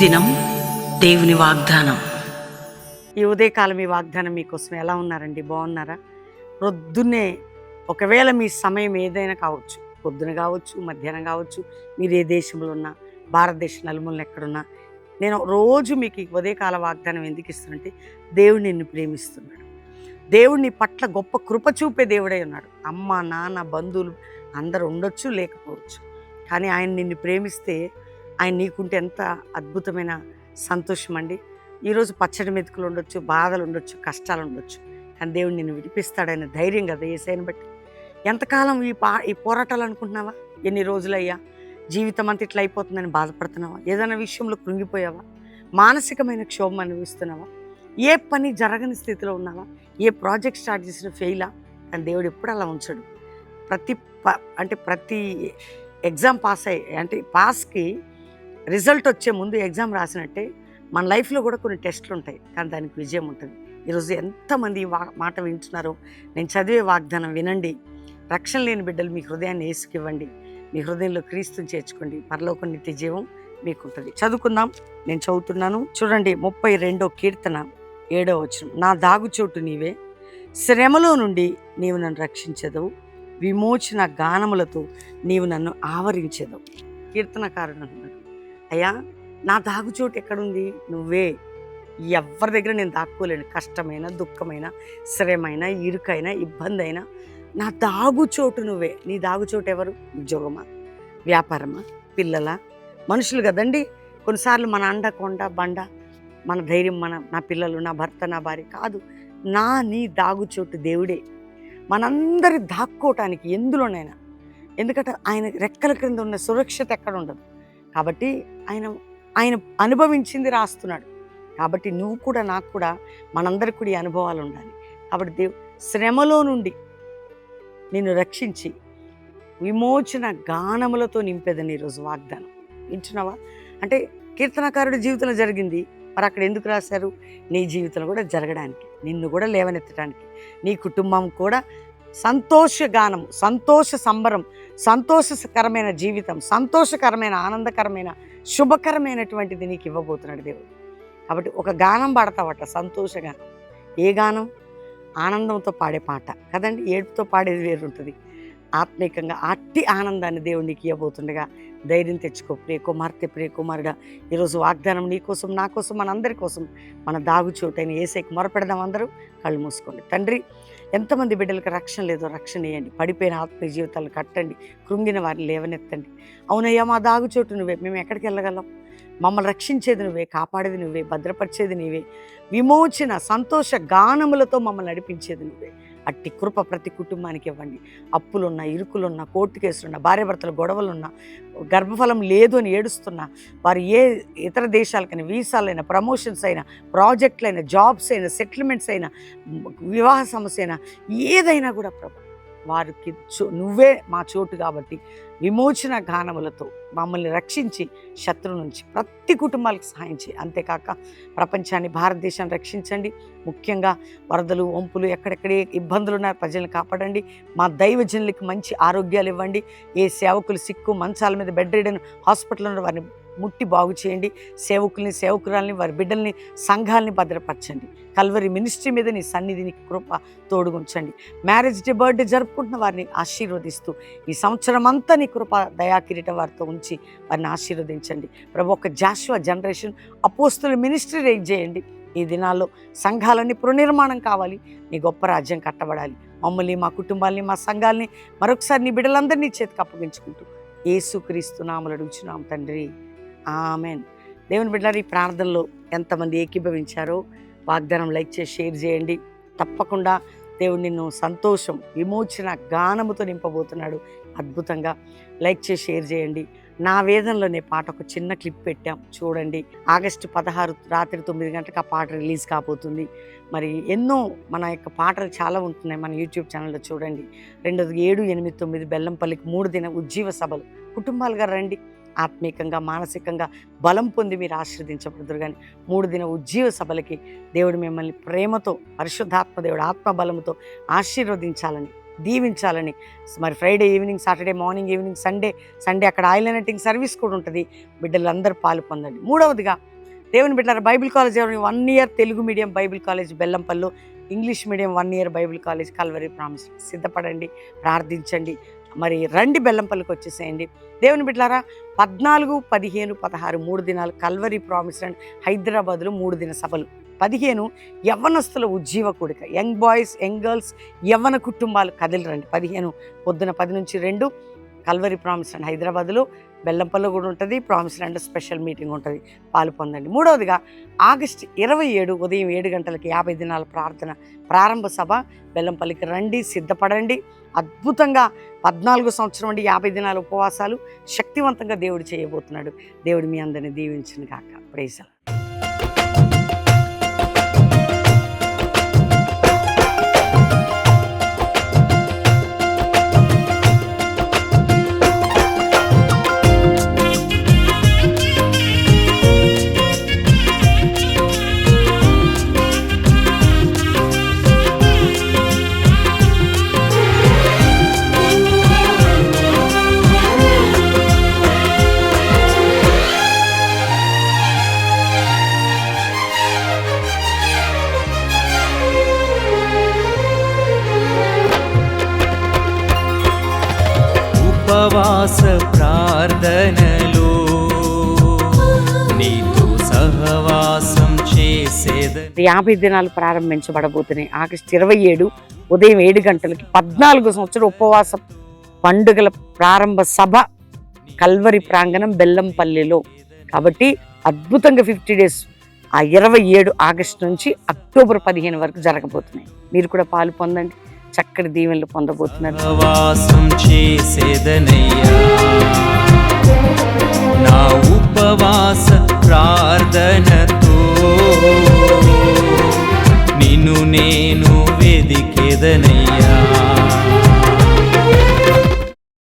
దినం దేవుని వాగ్దానం. ఈ ఉదయకాలం ఈ వాగ్దానం మీకోసం ఎలా ఉన్నారండి? బాగున్నారా? ప్రొద్దున్నే ఒకవేళ మీ సమయం ఏదైనా కావచ్చు, పొద్దున కావచ్చు, మధ్యాహ్నం కావచ్చు, మీరు ఏ దేశంలో ఉన్నా, భారతదేశం నలుమూలన ఎక్కడున్నా, నేను రోజు మీకు ఈ ఉదయకాల వాగ్దానం ఎందుకు ఇస్తానంటే, దేవుడు నిన్ను ప్రేమిస్తున్నాడు. దేవుడు నీ పట్ల గొప్ప కృప చూపే దేవుడై ఉన్నాడు. అమ్మ, నాన్న, బంధువులు అందరూ ఉండొచ్చు, లేకపోవచ్చు, కానీ ఆయన నిన్ను ప్రేమిస్తే ఆయన నీకుంటే ఎంత అద్భుతమైన సంతోషం అండి. ఈరోజు పచ్చడి మెతుకులు ఉండొచ్చు, బాధలు ఉండొచ్చు, కష్టాలు ఉండొచ్చు, కానీ దేవుడు నిన్ను విడిపిస్తాడనే ధైర్యం కదా యేసయ్యను బట్టి. ఎంతకాలం ఈ పోరాటాలు అనుకుంటున్నావా? ఎన్ని రోజులయ్యా? జీవితం అంతా ఇట్లా అయిపోతుందని బాధపడుతున్నావా? ఏదైనా విషయంలో కృంగిపోయావా? మానసికమైన క్షోభం అనుభవిస్తున్నావా? ఏ పని జరగని స్థితిలో ఉన్నావా? ఏ ప్రాజెక్ట్ స్టార్ట్ చేసిన ఫెయిలా? కానీ దేవుడు ఎప్పుడు అలా ఉంచడు. ప్రతి ఎగ్జామ్ పాస్కి రిజల్ట్ వచ్చే ముందు ఎగ్జామ్ రాసినట్టే మన లైఫ్లో కూడా కొన్ని టెస్టులు ఉంటాయి, కానీ దానికి విజయం ఉంటుంది. ఈరోజు ఎంతమంది మాట వింటున్నారో, నేను చదివే వాగ్దానం వినండి. రక్షణ లేని బిడ్డలు మీ హృదయాన్ని యేసుకివ్వండి. మీ హృదయంలో క్రీస్తుని చేర్చుకోండి. పరలోక నిత్య జీవం మీకుంటుంది. చదువుకుందాం. నేను చదువుతున్నాను, చూడండి. 32వ కీర్తన 7వ వచనం. నా దాగుచోటు నీవే, శ్రమలో నుండి నీవు నన్ను రక్షించెదవు, విమోచన గానములతో నీవు నన్ను ఆవరించెదవు. కీర్తనకారుడు అన్నాడు, అయ్యా నా దాగుచోటు ఎక్కడుంది? నువ్వే. ఎవరి దగ్గర నేను దాక్కోలేను. కష్టమైన, దుఃఖమైన, శ్రమైన, ఇరుకైన, ఇబ్బంది అయినా నా దాగుచోటు నువ్వే. నీ దాగుచోటు ఎవరు? ఉద్యోగమా, వ్యాపారమా, పిల్లల, మనుషులు కదండి. కొన్నిసార్లు మన అండ కొండ బండ, మన ధైర్యం, నా పిల్లలు, నా భర్త, నా భార్య కాదు. నీ దాగుచోటు దేవుడే. మనందరి దాక్కోవటానికి ఎందులోనైనా, ఎందుకంటే ఆయన రెక్కల క్రింద ఉన్న సురక్షిత ఎక్కడ ఉండదు. కాబట్టి ఆయన అనుభవించింది రాస్తున్నాడు. కాబట్టి నువ్వు కూడా, నాకు కూడా, మనందరికి కూడా ఈ అనుభవాలు ఉండాలి. కాబట్టి శ్రమలో నుండి నిన్ను రక్షించి విమోచన గానములతో నింపేదని ఈరోజు వాగ్దానం వింటున్నావా? అంటే కీర్తనకారుడి జీవితంలో జరిగింది, మరి అక్కడ ఎందుకు రాశారు? నీ జీవితంలో కూడా జరగడానికి, నిన్ను కూడా లేవనెత్తడానికి, నీ కుటుంబం కూడా సంతోషగానము, సంతోష సంబరం, సంతోషకరమైన జీవితం, సంతోషకరమైన, ఆనందకరమైన, శుభకరమైనటువంటిది నీకు ఇవ్వబోతున్నాడు దేవుడు. కాబట్టి ఒక గానం పాడతావట, సంతోషగానం. ఏ గానం? ఆనందంతో పాడే పాట కదండి. ఏడుపుతో పాడేది వేరుంటుంది. ఆత్మీకంగా అట్టి ఆనందాన్ని దేవుడు నీకు ఇవ్వబోతుండగా ధైర్యం తెచ్చుకో. ప్రియకుమార్తె, ప్రియకుమారుడా, ఈరోజు వాగ్దానం నీ కోసం, నా కోసం, మనందరి కోసం, మన దాగుచోటైన యేసయ్యకి మొరపెడదాం. అందరూ కళ్ళు మూసుకోండి. తండ్రి, ఎంతమంది బిడ్డలకు రక్షణ లేదో రక్షణ ఇవ్వండి. పడిపోయిన ఆత్మీయ జీవితాలను కట్టండి. కృంగిన వారిని లేవనెత్తండి. అవునయ్యా, మా దాగుచోటు నువ్వే. మేము ఎక్కడికి వెళ్ళగలం? మమ్మల్ని రక్షించేది నువ్వే, కాపాడేది నువ్వే, భద్రపరిచేది నీవే, విమోచన సంతోష గానములతో మమ్మల్ని నడిపించేది నువ్వే. అట్టి కృప ప్రతి కుటుంబానికి ఇవ్వండి. అప్పులున్నా, ఇరుకులున్నా, కోర్టు కేసులున్నా, భార్యాభర్తల గొడవలున్నా, గర్భఫలం లేదు అని ఏడుస్తున్నా, వారు ఏ ఇతర దేశాలకైనా వీసాలైనా, ప్రమోషన్స్ అయినా, ప్రాజెక్టులైనా, జాబ్స్ అయినా, సెటిల్మెంట్స్ అయినా, వివాహ సమస్య అయినా, ఏదైనా కూడా ప్రభు, వారికి నువ్వే మా చోటు. కాబట్టి విమోచన గానములతో మమ్మల్ని రక్షించి శత్రువు నుంచి ప్రతి కుటుంబాలకు సహాయం చేయి. అంతేకాక ప్రపంచాన్ని, భారతదేశాన్ని రక్షించండి. ముఖ్యంగా వరదలు, వంపులు, ఎక్కడెక్కడే ఇబ్బందులు ఉన్న ప్రజలను కాపాడండి. మా దైవజనులకి మంచి ఆరోగ్యాలు ఇవ్వండి. ఏ సేవకులు సిక్కు, మంచాల మీద బెడ్ రీడన్ హాస్పిటల్లో వారిని ముట్టి బాగు చేయండి. సేవకుల్ని, సేవకురాల్ని, వారి బిడ్డల్ని, సంఘాలని భద్రపరచండి. కల్వరి మినిస్ట్రీ మీద నీ సన్నిధిని కృప తోడుగుంచండి. మ్యారేజ్ డే, బర్త్డే జరుపుకుంటున్న వారిని ఆశీర్వదిస్తూ ఈ సంవత్సరం అంతా నీ కృప దయాకిరీటం వారితో ఉంచి వారిని ఆశీర్వదించండి. ప్రభు, ఒక జాషువా జనరేషన్ అపోస్తుల మినిస్ట్రీ రేజ్ చేయండి. ఈ దినాల్లో సంఘాలన్నీ పునర్నిర్మాణం కావాలి. నీ గొప్ప రాజ్యం కట్టబడాలి. మమ్మల్ని, మా కుటుంబాలని, మా సంఘాలని మరొకసారి నీ బిడ్డలందరినీ చేతికి అప్పగించుకుంటూ యేసుక్రీస్తు నామములో అడుగుచున్నాం తండ్రి, ఆమెన్. దేవుని బిడ్డలారా, ఈ ప్రార్థనలో ఎంతమంది ఏకీభవించారో వాగ్దానం లైక్ చేసి షేర్ చేయండి. తప్పకుండా దేవుడు నిన్ను సంతోషం, విమోచన గానముతో నింపబోతున్నాడు. అద్భుతంగా లైక్ చేసి షేర్ చేయండి. నా వేదనలోనే పాట ఒక చిన్న క్లిప్ పెట్టాం, చూడండి. ఆగస్టు 16 రాత్రి 9 గంటలకు ఆ పాట రిలీజ్ కాబోతుంది. మరి ఎన్నో మన యొక్క పాటలు చాలా ఉంటున్నాయి మన యూట్యూబ్ ఛానల్లో, చూడండి. 2, 7, 8, 9 బెల్లంపల్లికి 3 దిన ఉజ్జీవ సభలు. కుటుంబాలుగా రండి. ఆత్మీకంగా, మానసికంగా బలం పొంది మీరు ఆశీర్వదించబడుదురు. కానీ 3 దిన ఉజ్జీవ సభలకి దేవుడు మిమ్మల్ని ప్రేమతో, పరిశుద్ధాత్మ దేవుడు ఆత్మబలముతో ఆశీర్వదించాలని దీవించాలని. మరి Friday evening, Saturday morning, evening, Sunday అక్కడ ఆయిల్ అనటింగ్ సర్వీస్ కూడా ఉంటుంది. బిడ్డలందరూ పాలు పొందండి. మూడవదిగా దేవుని బిడ్డలారా, Bible college 1 year Telugu medium Bible college Bellampalli, English medium 1 year Bible college Calvary promise. సిద్ధపడండి, ప్రార్థించండి. మరి రండి, బెల్లంపల్లికి వచ్చేసేయండి. దేవుని బిడ్డలారా, 14, 15, 16 3 దినాలు కల్వరి ప్రామిస్ అండ్ హైదరాబాద్లో 3 దిన సభలు. 15 యవ్వనస్తుల ఉజ్జీవ కూడిక, యంగ్ బాయ్స్, యంగ్ గర్ల్స్, యవ్వన కుటుంబాలు కదిలి రండి. 15 పొద్దున 10 నుంచి 2 కల్వరి ప్రామిస్ అండ్ హైదరాబాద్లో, బెల్లంపల్లిలో కూడా ఉంటుంది. ప్రామిస్ అండ్ స్పెషల్ మీటింగ్ ఉంటుంది, పాలు పొందండి. మూడవదిగా ఆగస్టు 27 ఉదయం 7 గంటలకి 50 దినాల ప్రార్థన ప్రారంభ సభ. బెల్లంపల్లికి రండి, సిద్ధపడండి. అద్భుతంగా 14 సంవత్సరం నుండి 50 దినాల ఉపవాసాలు శక్తివంతంగా దేవుడు చేయబోతున్నాడు. దేవుడు మీ అందరిని దీవించును గాక. ప్రైజ్. ఉపవాస ప్రార్థనలో నీతో సహవాసం చేసేద. 50 దినాలు ప్రారంభించబడబోతున్నాయి. ఆగస్టు 27 ఉదయం 7 గంటలకి 14 సంవత్సరం ఉపవాస పండుగల ప్రారంభ సభ కల్వరి ప్రాంగణం బెల్లంపల్లిలో. కాబట్టి అద్భుతంగా 50 డేస్, ఆ 27 ఆగస్టు నుంచి అక్టోబర్ 15 వరకు జరగబోతున్నాయి. మీరు కూడా పాలు పొందండి, చక్కటి దీవెనలు పొందబోతున్నారు. ఉపవాసం చేసేదనయ్యా, నా ఉపవాస ప్రార్థనతో నిన్ను నే